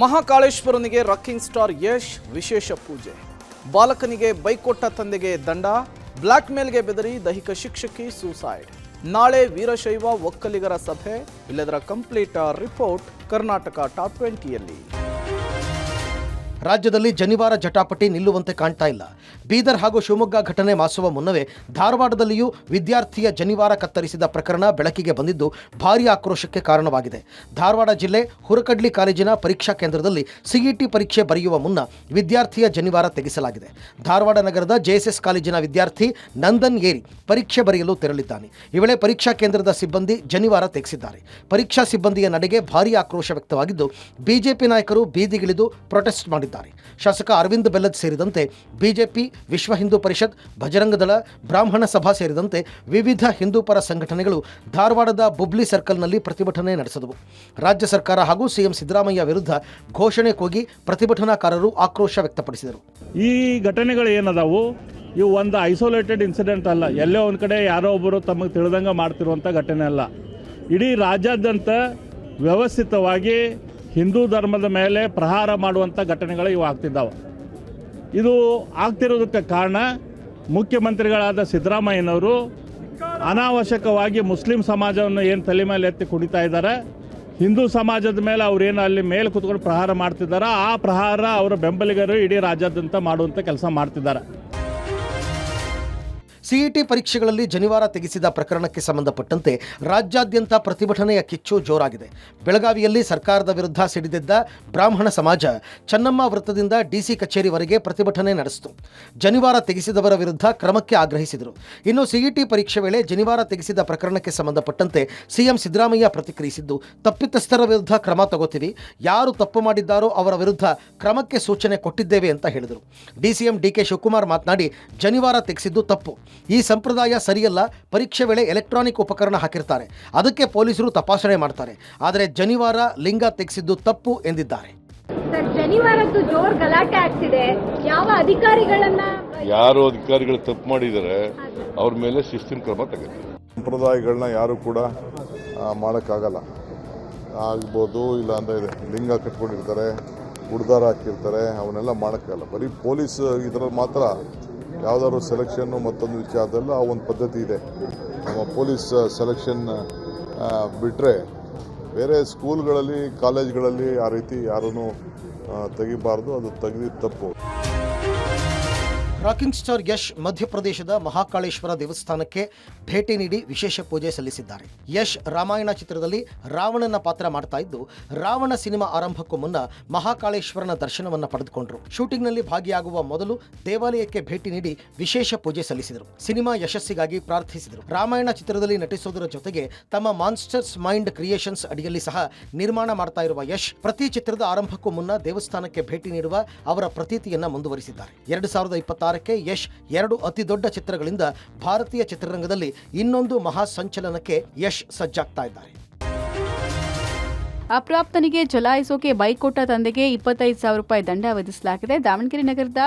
ಮಹಾಕಾಳೇಶ್ವರನಿಗೆ rocking star Yash ವಿಶೇಷ ಪೂಜೆ. ಬಾಲಕನಿಗೆ bike ಕೊಟ್ಟ ತಂದೆಗೆ ದಂಡ, ಬ್ಲ್ಯಾಕ್ ಮೇಲ್ಗೆ ಬೆದರಿ ದೈಹಿಕ ಶಿಕ್ಷಕಿ ಸೂಸೈಡ್. ನಾಳೆ ವೀರಶೈವ ಒಕ್ಕಲಿಗರ ಸಭೆ. ಇಲ್ಲದರ ಕಂಪ್ಲೀಟ್ ರಿಪೋರ್ಟ್ ಕರ್ನಾಟಕ ಟಾಪ್ 20ಯಲ್ಲಿ. ರಾಜ್ಯದಲ್ಲಿ ಜನಿವಾರ ಜಟಾಪಟಿ ನಿಲ್ಲುವಂತೆ ಕಾಣ್ತಾ ಇಲ್ಲ. ಬೀದರ್ ಹಾಗೂ ಶಿವಮೊಗ್ಗ ಘಟನೆ ಮಾಸುವ ಮುನ್ನವೇ ಧಾರವಾಡದಲ್ಲಿಯೂ ವಿದ್ಯಾರ್ಥಿಯ ಜನಿವಾರ ಕತ್ತರಿಸಿದ ಪ್ರಕರಣ ಬೆಳಕಿಗೆ ಬಂದಿದ್ದು ಭಾರೀ ಆಕ್ರೋಶಕ್ಕೆ ಕಾರಣವಾಗಿದೆ. ಧಾರವಾಡ ಜಿಲ್ಲೆ ಹುರಕಡ್ಲಿ ಕಾಲೇಜಿನ ಪರೀಕ್ಷಾ ಕೇಂದ್ರದಲ್ಲಿ ಸಿಇಟಿ ಪರೀಕ್ಷೆ ಬರೆಯುವ ಮುನ್ನ ವಿದ್ಯಾರ್ಥಿಯ ಜನಿವಾರ ತೆಗೆಸಲಾಗಿದೆ. ಧಾರವಾಡ ನಗರದ ಜೆಎಸ್ಎಸ್ ಕಾಲೇಜಿನ ವಿದ್ಯಾರ್ಥಿ ನಂದನ್ ಏರಿ ಪರೀಕ್ಷೆ ಬರೆಯಲು ತೆರಳಿದ್ದಾನೆ. ಈ ವೇಳೆ ಪರೀಕ್ಷಾ ಕೇಂದ್ರದ ಸಿಬ್ಬಂದಿ ಜನಿವಾರ ತೆಗೆಸಿದ್ದಾರೆ. ಪರೀಕ್ಷಾ ಸಿಬ್ಬಂದಿಯ ನಡೆಗೆ ಭಾರೀ ಆಕ್ರೋಶ ವ್ಯಕ್ತವಾಗಿದ್ದು ಬಿಜೆಪಿ ನಾಯಕರು ಬೀದಿಗಿಳಿದು ಪ್ರೊಟೆಸ್ಟ್ ಮಾಡಿದ್ದಾರೆ. ಶಾಸಕ ಅರವಿಂದ್ ಬೆಲ್ಲದ್ ಸೇರಿದಂತೆ ಬಿಜೆಪಿ, ವಿಶ್ವ ಹಿಂದೂ ಪರಿಷತ್, ಬಜರಂಗ ದಳ, ಬ್ರಾಹ್ಮಣ ಸಭಾ ಸೇರಿದಂತೆ ವಿವಿಧ ಹಿಂದೂ ಪರ ಸಂಘಟನೆಗಳು ಧಾರವಾಡದ ಬುಬ್ಲಿ ಸರ್ಕಲ್ನಲ್ಲಿ ಪ್ರತಿಭಟನೆ ನಡೆಸಿದವು. ರಾಜ್ಯ ಸರ್ಕಾರ ಹಾಗೂ ಸಿಎಂ ಸಿದ್ದರಾಮಯ್ಯ ವಿರುದ್ಧ ಘೋಷಣೆ ಕೂಗಿ ಪ್ರತಿಭಟನಾಕಾರರು ಆಕ್ರೋಶ ವ್ಯಕ್ತಪಡಿಸಿದರು. ಈ ಘಟನೆಗಳು ಏನದಾವು, ಇವು ಒಂದು ಐಸೋಲೇಟೆಡ್ ಇನ್ಸಿಡೆಂಟ್ ಅಲ್ಲ. ಎಲ್ಲೋ ಒಂದು ಕಡೆ ಯಾರೋ ಒಬ್ಬರು ತಮಗೆ ತಿಳಿದಂಗೆ ಮಾಡ್ತಿರುವಂಥ ಘಟನೆ ಅಲ್ಲ. ಇಡೀ ರಾಜ್ಯಾದ್ಯಂತ ವ್ಯವಸ್ಥಿತವಾಗಿ ಹಿಂದೂ ಧರ್ಮದ ಮೇಲೆ ಪ್ರಹಾರ ಮಾಡುವಂಥ ಘಟನೆಗಳು ಇವು ಆಗ್ತಿದ್ದಾವೆ. ಇದು ಆಗ್ತಿರೋದಕ್ಕೆ ಕಾರಣ ಮುಖ್ಯಮಂತ್ರಿಗಳಾದ ಸಿದ್ದರಾಮಯ್ಯನವರು ಅನಾವಶ್ಯಕವಾಗಿ ಮುಸ್ಲಿಂ ಸಮಾಜವನ್ನು ಏನು ತಲೆ ಮೇಲೆ ಎತ್ತಿ ಕುಣಿತಾ ಇದ್ದಾರೆ, ಹಿಂದೂ ಸಮಾಜದ ಮೇಲೆ ಅವರೇನು ಅಲ್ಲಿ ಮೇಲೆ ಕೂತ್ಕೊಂಡು ಪ್ರಹಾರ ಮಾಡ್ತಿದ್ದಾರೆ, ಆ ಪ್ರಹಾರ ಅವರ ಬೆಂಬಲಿಗರು ಇಡೀ ರಾಜ್ಯಾದ್ಯಂತ ಮಾಡುವಂಥ ಕೆಲಸ ಮಾಡ್ತಿದ್ದಾರೆ. ಸಿಇಟಿ ಪರೀಕ್ಷೆಗಳಲ್ಲಿ ಜನಿವಾರ ತೆಗೆಸಿದ ಪ್ರಕರಣಕ್ಕೆ ಸಂಬಂಧಪಟ್ಟಂತೆ ರಾಜ್ಯಾದ್ಯಂತ ಪ್ರತಿಭಟನೆಯ ಕಿಚ್ಚು ಜೋರಾಗಿದೆ. ಬೆಳಗಾವಿಯಲ್ಲಿ ಸರ್ಕಾರದ ವಿರುದ್ಧ ಸಿಡಿದೆದ್ದ ಬ್ರಾಹ್ಮಣ ಸಮಾಜ ಚನ್ನಮ್ಮ ವೃತ್ತದಿಂದ ಡಿಸಿ ಕಚೇರಿವರೆಗೆ ಪ್ರತಿಭಟನೆ ನಡೆಸಿತು. ಜನಿವಾರ ತೆಗೆಸಿದವರ ವಿರುದ್ಧ ಕ್ರಮಕ್ಕೆ ಆಗ್ರಹಿಸಿದರು. ಇನ್ನು ಸಿಇಟಿ ಪರೀಕ್ಷೆ ವೇಳೆ ಜನಿವಾರ ತೆಗೆಸಿದ ಪ್ರಕರಣಕ್ಕೆ ಸಂಬಂಧಪಟ್ಟಂತೆ ಸಿಎಂ ಸಿದ್ದರಾಮಯ್ಯ ಪ್ರತಿಕ್ರಿಯಿಸಿದ್ದು, ತಪ್ಪಿತಸ್ಥರ ವಿರುದ್ಧ ಕ್ರಮ ತಗೋತೀವಿ, ಯಾರು ತಪ್ಪು ಮಾಡಿದ್ದಾರೋ ಅವರ ವಿರುದ್ಧ ಕ್ರಮಕ್ಕೆ ಸೂಚನೆ ಕೊಟ್ಟಿದ್ದೇವೆ ಅಂತ ಹೇಳಿದರು. ಡಿಸಿಎಂ ಡಿಕೆ ಶಿವಕುಮಾರ್ ಮಾತನಾಡಿ, ಜನಿವಾರ ತೆಗೆಸಿದ್ದು ತಪ್ಪು, ಈ ಸಂಪ್ರದಾಯ ಸರಿಯಲ್ಲ. ಪರೀಕ್ಷೆ ವೇಳೆ ಎಲೆಕ್ಟ್ರಾನಿಕ್ ಉಪಕರಣ ಹಾಕಿರ್ತಾರೆ, ಅದಕ್ಕೆ ಪೊಲೀಸರು ತಪಾಸಣೆ ಮಾಡ್ತಾರೆ. ಆದರೆ ಜನಿವಾರ ಲಿಂಗ ತೆಗೆಸಿದ್ದು ತಪ್ಪು ಎಂದಿದ್ದಾರೆ. ಜನಿವಾರದ್ದು ಜೋರ್ ಗಲಾಟೆ ಆಗ್ತಿದೆ. ಯಾವ ಯಾರು ಅಧಿಕಾರಿಗಳು ತಪ್ಪು ಮಾಡಿದರೆ ಅವ್ರ ಮೇಲೆ ಶಿಸ್ತಿನ ಕ್ರಮ ತಗೋತೀವಿ. ಸಂಪ್ರದಾಯಗಳನ್ನ ಯಾರು ಕೂಡ ಮಾಡೋಕ್ಕಾಗಲ್ಲ. ಆಗ್ಬೋದು, ಇಲ್ಲ ಅಂದರೆ ಲಿಂಗ ಕಟ್ಕೊಂಡಿರ್ತಾರೆ, ಉಡ್ದಾರ ಹಾಕಿರ್ತಾರೆ, ಅವನ್ನೆಲ್ಲ ಮಾಡೋಕ್ಕಾಗಲ್ಲ. ಬರೀ ಪೊಲೀಸ್ ಇದರಲ್ಲಿ ಮಾತ್ರ ಯಾವುದಾದ್ರು ಸೆಲೆಕ್ಷನ್ನು ಮತ್ತೊಂದು ವಿಚಾರದಲ್ಲ ಆ ಒಂದು ಪದ್ಧತಿ ಇದೆ. ನಮ್ಮ ಪೊಲೀಸ್ ಸೆಲೆಕ್ಷನ್ ಬಿಟ್ಟರೆ ಬೇರೆ ಸ್ಕೂಲ್ಗಳಲ್ಲಿ, ಕಾಲೇಜ್ಗಳಲ್ಲಿ ಆ ರೀತಿ ಯಾರೂ ತೆಗಿಬಾರ್ದು. ಅದು ತೆಗೆದಿದ್ದು ತಪ್ಪು. ರಾಕಿಂಗ್ ಸ್ಟಾರ್ ಯಶ್ ಮಧ್ಯಪ್ರದೇಶದ ಮಹಾಕಾಳೇಶ್ವರ ದೇವಸ್ಥಾನಕ್ಕೆ ಭೇಟಿ ನೀಡಿ ವಿಶೇಷ ಪೂಜೆ ಸಲ್ಲಿಸಿದ್ದಾರೆ. ಯಶ್ ರಾಮಾಯಣ ಚಿತ್ರದಲ್ಲಿ ರಾವಣನ ಪಾತ್ರ ಮಾಡ್ತಾ ಇದ್ದು, ರಾವಣ ಸಿನಿಮಾ ಆರಂಭಕ್ಕೂ ಮುನ್ನ ಮಹಾಕಾಳೇಶ್ವರನ ದರ್ಶನವನ್ನು ಪಡೆದುಕೊಂಡರು. ಶೂಟಿಂಗ್ನಲ್ಲಿ ಭಾಗಿಯಾಗುವ ಮೊದಲು ದೇವಾಲಯಕ್ಕೆ ಭೇಟಿ ನೀಡಿ ವಿಶೇಷ ಪೂಜೆ ಸಲ್ಲಿಸಿದರು. ಸಿನಿಮಾ ಯಶಸ್ಸಿಗಾಗಿ ಪ್ರಾರ್ಥಿಸಿದರು. ರಾಮಾಯಣ ಚಿತ್ರದಲ್ಲಿ ನಟಿಸುವುದರ ಜೊತೆಗೆ ತಮ್ಮ ಮಾನ್ಸ್ಟರ್ಸ್ ಮೈಂಡ್ ಕ್ರಿಯೇಷನ್ಸ್ ಅಡಿಯಲ್ಲಿ ಸಹ ನಿರ್ಮಾಣ ಮಾಡ್ತಾ ಇರುವ ಯಶ್ ಪ್ರತಿ ಚಿತ್ರದ ಆರಂಭಕ್ಕೂ ಮುನ್ನ ದೇವಸ್ಥಾನಕ್ಕೆ ಭೇಟಿ ನೀಡುವ ಅವರ ಪ್ರತೀತಿಯನ್ನ ಮುಂದುವರಿಸಿದ್ದಾರೆ. 2026 ಯಶ್ 2 ಅತಿ ದೊಡ್ಡ ಚಿತ್ರಗಳಿಂದ ಭಾರತೀಯ ಚಿತ್ರರಂಗದಲ್ಲಿ ಇನ್ನೊಂದು ಮಹಾ ಸಂಚಲನಕ್ಕೆ ಯಶ್ ಸಜ್ಜಾಗ್ತಾ ಇದ್ದಾರೆ. ಅಪ್ರಾಪ್ತನಿಗೆ ಚಲಾಯಿಸೋಕೆ ಬೈಕ್ ಕೊಟ್ಟ ತಂದೆಗೆ 25,000 ರೂಪಾಯಿ ದಂಡ ವಿಧಿಸಲಾಗಿದೆ. ದಾವಣಗೆರೆ ನಗರದ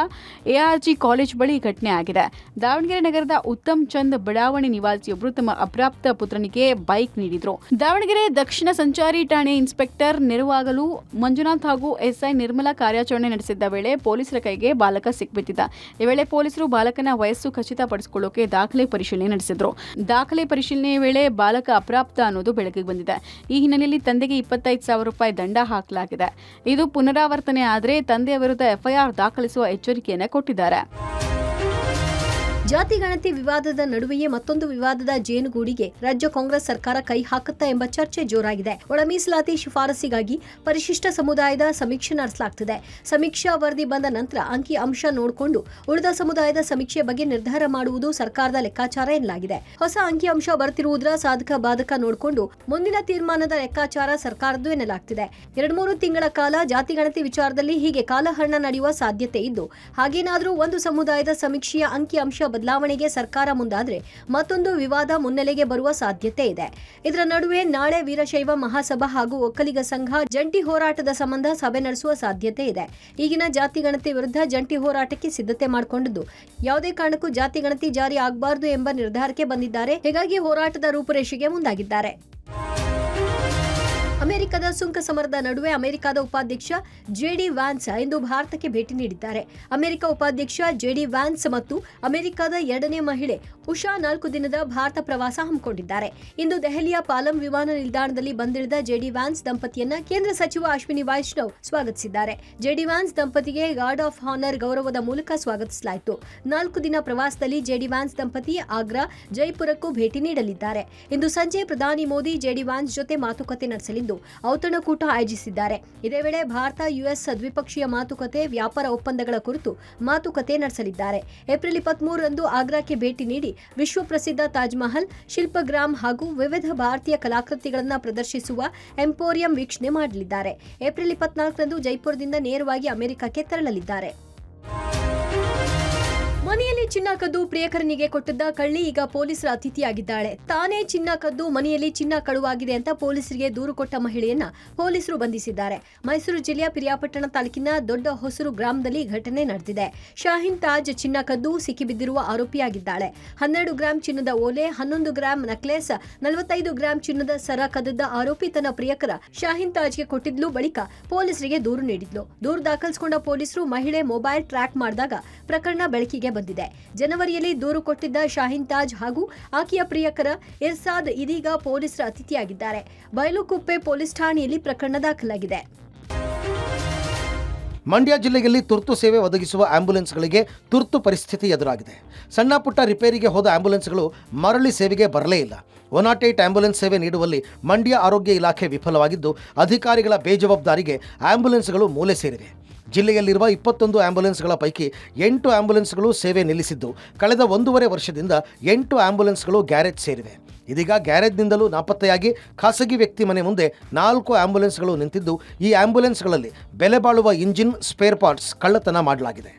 ಎಆರ್ಜಿ ಕಾಲೇಜ್ ಬಳಿ ಘಟನೆ ಆಗಿದೆ. ದಾವಣಗೆರೆ ನಗರದ ಉತ್ತಮ್ ಚಂದ್ ಬಡಾವಣೆ ನಿವಾಸಿಯೊಬ್ಬರು ತಮ್ಮ ಅಪ್ರಾಪ್ತ ಪುತ್ರನಿಗೆ ಬೈಕ್ ನೀಡಿದ್ರು. ದಾವಣಗೆರೆ ದಕ್ಷಿಣ ಸಂಚಾರಿ ಠಾಣೆ ಇನ್ಸ್ಪೆಕ್ಟರ್ ನೆರವಾಗಲು ಮಂಜುನಾಥ್ ಹಾಗೂ ಎಸ್ಐ ನಿರ್ಮಲಾ ಕಾರ್ಯಾಚರಣೆ ನಡೆಸಿದ್ದ ವೇಳೆ ಪೊಲೀಸರ ಕೈಗೆ ಬಾಲಕ ಸಿಕ್ಬಿದ್ದಿದ್ದ. ಈ ವೇಳೆ ಪೊಲೀಸರು ಬಾಲಕನ ವಯಸ್ಸು ಖಚಿತಪಡಿಸಿಕೊಳ್ಳೋಕೆ ದಾಖಲೆ ಪರಿಶೀಲನೆ ನಡೆಸಿದ್ರು. ದಾಖಲೆ ಪರಿಶೀಲನೆಯ ವೇಳೆ ಬಾಲಕ ಅಪ್ರಾಪ್ತ ಅನ್ನೋದು ಬೆಳಕಿಗೆ ಬಂದಿದೆ. ಈ ಹಿನ್ನೆಲೆಯಲ್ಲಿ ತಂದೆಗೆ 25,000 ರೂಪಾಯಿ ದಂಡ ಹಾಕಲಾಗಿದೆ. ಇದು ಪುನರಾವರ್ತನೆ ಆದರೆ ತಂದೆಯ ವಿರುದ್ಧ ಎಫ್ಐಆರ್ ದಾಖಲಿಸುವ ಎಚ್ಚರಿಕೆಯನ್ನು ಕೊಟ್ಟಿದ್ದಾರೆ. ಜಾತಿ ಗಣತಿ ವಿವಾದದ ನಡುವೆಯೇ ಮತ್ತೊಂದು ವಿವಾದದ ಜೇನುಗೂಡಿಗೆ ರಾಜ್ಯ ಕಾಂಗ್ರೆಸ್ ಸರ್ಕಾರ ಕೈ ಹಾಕುತ್ತಾ ಎಂಬ ಚರ್ಚೆ ಜೋರಾಗಿದೆ. ಒಳ ಮೀಸಲಾತಿ ಶಿಫಾರಸಿಗಾಗಿ ಪರಿಶಿಷ್ಟ ಸಮುದಾಯದ ಸಮೀಕ್ಷೆ ನಡೆಸಲಾಗುತ್ತಿದೆ. ಸಮೀಕ್ಷಾ ವರದಿ ಬಂದ ನಂತರ ಅಂಕಿ ಅಂಶ ನೋಡಿಕೊಂಡು ಉಳಿದ ಸಮುದಾಯದ ಸಮೀಕ್ಷೆ ಬಗ್ಗೆ ನಿರ್ಧಾರ ಮಾಡುವುದು ಸರ್ಕಾರದ ಲೆಕ್ಕಾಚಾರ ಎನ್ನಲಾಗಿದೆ. ಹೊಸ ಅಂಕಿ ಅಂಶ ಬರ್ತಿರುವುದರ ಸಾಧಕ ಬಾಧಕ ನೋಡಿಕೊಂಡು ಮುಂದಿನ ತೀರ್ಮಾನದ ಲೆಕ್ಕಾಚಾರ ಸರ್ಕಾರದ್ದು ಎನ್ನಲಾಗ್ತಿದೆ. 2-3 ತಿಂಗಳ ಕಾಲ ಜಾತಿ ಗಣತಿ ವಿಚಾರದಲ್ಲಿ ಹೀಗೆ ಕಾಲಹರಣ ನಡೆಯುವ ಸಾಧ್ಯತೆ ಇದ್ದು, ಹಾಗೇನಾದರೂ ಒಂದು ಸಮುದಾಯದ ಸಮೀಕ್ಷೆಯ ಅಂಕಿ ಅಂಶ ಬದಲಾವಣೆಗೆ ಸರ್ಕಾರ ಮುಂದಾದ್ರೆ ಮತ್ತೊಂದು ವಿವಾದ ಮುನ್ನೆಲೆಗೆ ಬರುವ ಸಾಧ್ಯತೆ ಇದೆ. ಇದರ ನಡುವೆ ನಾಳೆ ವೀರಶೈವ ಮಹಾಸಭಾ ಹಾಗೂ ಒಕ್ಕಲಿಗ ಸಂಘ ಜಂಟಿ ಹೋರಾಟದ ಸಂಬಂಧ ಸಭೆ ನಡೆಸುವ ಸಾಧ್ಯತೆ ಇದೆ. ಈಗಿನ ಜಾತಿ ಗಣತಿ ವಿರುದ್ಧ ಜಂಟಿ ಹೋರಾಟಕ್ಕೆ ಸಿದ್ಧತೆ ಮಾಡಿಕೊಂಡಿದ್ದು, ಯಾವುದೇ ಕಾರಣಕ್ಕೂ ಜಾತಿ ಗಣತಿ ಜಾರಿ ಆಗಬಾರದು ಎಂಬ ನಿರ್ಧಾರಕ್ಕೆ ಬಂದಿದ್ದಾರೆ. ಹೀಗಾಗಿ ಹೋರಾಟದ ರೂಪುರೇಷೆಗೆ ಮುಂದಾಗಿದ್ದಾರೆ. ಅಮೆರಿಕದ ಸುಂಕ ಸಮರದ ನಡುವೆ ಅಮೆರಿಕದ ಉಪಾಧ್ಯಕ್ಷ ಜೆಡಿ ವ್ಯಾನ್ಸ್ ಇಂದು ಭಾರತಕ್ಕೆ ಭೇಟಿ ನೀಡಿದ್ದಾರೆ. ಅಮೆರಿಕ ಉಪಾಧ್ಯಕ್ಷ ಜೆಡಿ ವ್ಯಾನ್ಸ್ ಮತ್ತು ಅಮೆರಿಕದ ಎರಡನೇ ಮಹಿಳೆ ಉಷಾ 4 ದಿನದ ಭಾರತ ಪ್ರವಾಸ ಹಮ್ಮಿಕೊಂಡಿದ್ದಾರೆ. ಇಂದು ದೆಹಲಿಯ ಪಾಲಂ ವಿಮಾನ ನಿಲ್ದಾಣದಲ್ಲಿ ಬಂದಿಳಿದ ಜೆಡಿ ವ್ಯಾನ್ಸ್ ದಂಪತಿಯನ್ನ ಕೇಂದ್ರ ಸಚಿವ ಅಶ್ವಿನಿ ವೈಷ್ಣವ್ ಸ್ವಾಗತಿಸಿದ್ದಾರೆ. ಜೆಡಿ ವ್ಯಾನ್ಸ್ ದಂಪತಿಗೆ ಗಾರ್ಡ್ ಆಫ್ ಹಾನರ್ ಗೌರವದ ಮೂಲಕ ಸ್ವಾಗತಿಸಲಾಯಿತು. 4 ದಿನ ಪ್ರವಾಸದಲ್ಲಿ ಜೆಡಿ ವ್ಯಾನ್ಸ್ ದಂಪತಿ ಆಗ್ರಾ, ಜೈಪುರಕ್ಕೂ ಭೇಟಿ ನೀಡಲಿದ್ದಾರೆ. ಇಂದು ಸಂಜೆ ಪ್ರಧಾನಿ ಮೋದಿ ಜೆಡಿ ವ್ಯಾನ್ಸ್ ಜೊತೆ ಮಾತುಕತೆ ನಡೆಸಲಿದ್ದು ಔತಣಕೂಟ ಆಯೋಜಿಸಿದ್ದಾರೆ. ಇದೇ ವೇಳೆ ಭಾರತ ಯುಎಸ್ ದ್ವಿಪಕ್ಷೀಯ ಮಾತುಕತೆ, ವ್ಯಾಪಾರ ಒಪ್ಪಂದಗಳ ಕುರಿತು ಮಾತುಕತೆ ನಡೆಸಲಿದ್ದಾರೆ. ಏಪ್ರಿಲ್ 23ರಂದು ಆಗ್ರಾಕ್ಕೆ ಭೇಟಿ ನೀಡಿ ವಿಶ್ವ ಪ್ರಸಿದ್ಧ ತಾಜ್ ಮಹಲ್, ಶಿಲ್ಪಗ್ರಾಮ್ ಹಾಗೂ ವಿವಿಧ ಭಾರತೀಯ ಕಲಾಕೃತಿಗಳನ್ನು ಪ್ರದರ್ಶಿಸುವ ಎಂಪೋರಿಯಂ ವೀಕ್ಷಣೆ ಮಾಡಲಿದ್ದಾರೆ. ಏಪ್ರಿಲ್ 24ರಂದು ಜೈಪುರದಿಂದ ನೇರವಾಗಿ ಅಮೆರಿಕಕ್ಕೆ ತೆರಳಲಿದ್ದಾರೆ. ಮನೆಯಲ್ಲಿ ಚಿನ್ನ ಕದ್ದು ಪ್ರಿಯಕರನಿಗೆ ಕೊಟ್ಟಿದ್ದ ಕಳ್ಳಿ ಈಗ ಪೊಲೀಸರ ಅತಿಥಿಯಾಗಿದ್ದಾಳೆ. ತಾನೇ ಚಿನ್ನ ಕದ್ದು ಮನೆಯಲ್ಲಿ ಚಿನ್ನ ಕಳುವಾಗಿದೆ ಅಂತ ಪೊಲೀಸರಿಗೆ ದೂರು ಕೊಟ್ಟ ಮಹಿಳೆಯನ್ನ ಪೊಲೀಸರು ಬಂಧಿಸಿದ್ದಾರೆ. ಮೈಸೂರು ಜಿಲ್ಲೆಯ ಪಿರಿಯಾಪಟ್ಟಣ ತಾಲೂಕಿನ ದೊಡ್ಡ ಹೊಸೂರು ಗ್ರಾಮದಲ್ಲಿ ಘಟನೆ ನಡೆದಿದೆ. ಶಾಹೀನ್ ತಾಜ್ ಚಿನ್ನ ಕದ್ದು ಸಿಕ್ಕಿಬಿದ್ದಿರುವ ಆರೋಪಿಯಾಗಿದ್ದಾಳೆ. 12 ಗ್ರಾಂ ಚಿನ್ನದ ಓಲೆ, 11 ಗ್ರಾಂ ನೆಕ್ಲೆಸ್, 45 ಗ್ರಾಂ ಚಿನ್ನದ ಸರ ಕದ್ದಿದ್ದ ಆರೋಪಿ ತನ್ನ ಪ್ರಿಯಕರ ಶಾಹೀನ್ ತಾಜ್ಗೆ ಕೊಟ್ಟಿದ್ಲು. ಬಳಿಕ ಪೊಲೀಸರಿಗೆ ದೂರು ನೀಡಿದ್ಲು. ದೂರು ದಾಖಲಿಸಿಕೊಂಡ ಪೊಲೀಸರು ಮಹಿಳೆ ಮೊಬೈಲ್ ಟ್ರ್ಯಾಕ್ ಮಾಡಿದಾಗ ಪ್ರಕರಣ ಬೆಳಕಿಗೆ ಬಂದಿದೆ. ಜನವರಿಯಲ್ಲಿ ದೂರು ಕೊಟ್ಟಿದ್ದ ಶಾಹೀನ್ ತಾಜ್ ಹಾಗೂ ಆಕೆಯ ಪ್ರಿಯಕರ ಇರ್ಸಾದ್ ಇದೀಗ ಪೊಲೀಸರ ಅತಿಥಿಯಾಗಿದ್ದಾರೆ. ಬೈಲುಕುಪ್ಪೆ ಪೊಲೀಸ್ ಠಾಣೆಯಲ್ಲಿ ಪ್ರಕರಣ ದಾಖಲಾಗಿದೆ. ಮಂಡ್ಯ ಜಿಲ್ಲೆಯಲ್ಲಿ ತುರ್ತು ಸೇವೆ ಒದಗಿಸುವ ಆಂಬ್ಯುಲೆನ್ಸ್ಗಳಿಗೆ ತುರ್ತು ಪರಿಸ್ಥಿತಿ ಎದುರಾಗಿದೆ. ಸಣ್ಣ ಪುಟ್ಟ ರಿಪೇರಿಗೆ ಹೋದ ಆಂಬ್ಯುಲೆನ್ಸ್ಗಳು ಮರಳಿ ಸೇವೆಗೆ ಬರಲೇ ಇಲ್ಲ. 108 ಆಂಬ್ಯುಲೆನ್ಸ್ ಸೇವೆ ನೀಡುವಲ್ಲಿ ಮಂಡ್ಯ ಆರೋಗ್ಯ ಇಲಾಖೆ ವಿಫಲವಾಗಿದ್ದು, ಅಧಿಕಾರಿಗಳ ಬೇಜವಾಬ್ದಾರಿಗೆ ಆಂಬ್ಯುಲೆನ್ಸ್ಗಳು ಮೂಲೆ ಸೇರಿವೆ. ಜಿಲ್ಲೆಯಲ್ಲಿರುವ 21 ಆಂಬ್ಯುಲೆನ್ಸ್ಗಳ ಪೈಕಿ 8 ಆಂಬ್ಯುಲೆನ್ಸ್ಗಳು ಸೇವೆ ನಿಲ್ಲಿಸಿದ್ದು, ಕಳೆದ 1.5 ವರ್ಷದಿಂದ 8 ಆಂಬ್ಯುಲೆನ್ಸ್ಗಳು ಗ್ಯಾರೇಜ್ ಸೇರಿವೆ. ಇದೀಗ ಗ್ಯಾರೇಜ್ನಿಂದಲೂ ನಾಪತ್ತೆಯಾಗಿ ಖಾಸಗಿ ವ್ಯಕ್ತಿ ಮನೆ ಮುಂದೆ 4 ಆಂಬ್ಯುಲೆನ್ಸ್ಗಳು ನಿಂತಿದ್ದು, ಈ ಆಂಬ್ಯುಲೆನ್ಸ್ಗಳಲ್ಲಿ ಬೆಲೆ ಬಾಳುವ ಇಂಜಿನ್, ಸ್ಪೇರ್ ಪಾರ್ಟ್ಸ್ ಕಳ್ಳತನ ಮಾಡಲಾಗಿದೆ.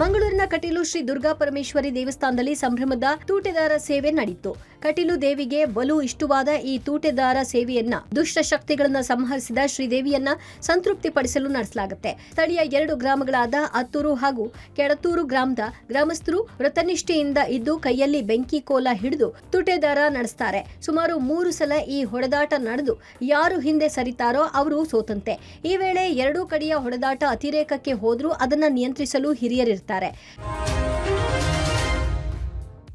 ಮಂಗಳೂರಿನ ಕಟೀಲು ಶ್ರೀ ದುರ್ಗಾ ಪರಮೇಶ್ವರಿ ದೇವಸ್ಥಾನದಲ್ಲಿ ಸಂಭ್ರಮದ ತೂಟೆದಾರ ಸೇವೆ ನಡೆಯಿತು. ಕಟೀಲು ದೇವಿಗೆ ಬಲು ಇಷ್ಟವಾದ ಈ ತೂಟೆದಾರ ಸೇವೆಯನ್ನ ದುಷ್ಟ ಶಕ್ತಿಗಳನ್ನ ಸಂಹರಿಸಿದ ಶ್ರೀದೇವಿಯನ್ನ ಸಂತೃಪ್ತಿಪಡಿಸಲು ನಡೆಸಲಾಗುತ್ತೆ. ಸ್ಥಳೀಯ 2 ಗ್ರಾಮಗಳಾದ ಅತ್ತೂರು ಹಾಗೂ ಕೆಡತೂರು ಗ್ರಾಮದ ಗ್ರಾಮಸ್ಥರು ವ್ರತನಿಷ್ಠೆಯಿಂದ ಇದ್ದು ಕೈಯಲ್ಲಿ ಬೆಂಕಿ ಕೋಲ ಹಿಡಿದು ತೂಟೆದಾರ ನಡೆಸ್ತಾರೆ. ಸುಮಾರು 3 ಸಲ ಈ ಹೊಡೆದಾಟ ನಡೆದು ಯಾರು ಹಿಂದೆ ಸರಿತಾರೋ ಅವರು ಸೋತಂತೆ. ಈ ವೇಳೆ 2 ಕಡೆಯ ಹೊಡೆದಾಟ ಅತಿರೇಕಕ್ಕೆ ಹೋದ್ರೂ ಅದನ್ನ ನಿಯಂತ್ರಿಸಲು ಹಿರಿಯರಿರ್ತಾರೆ.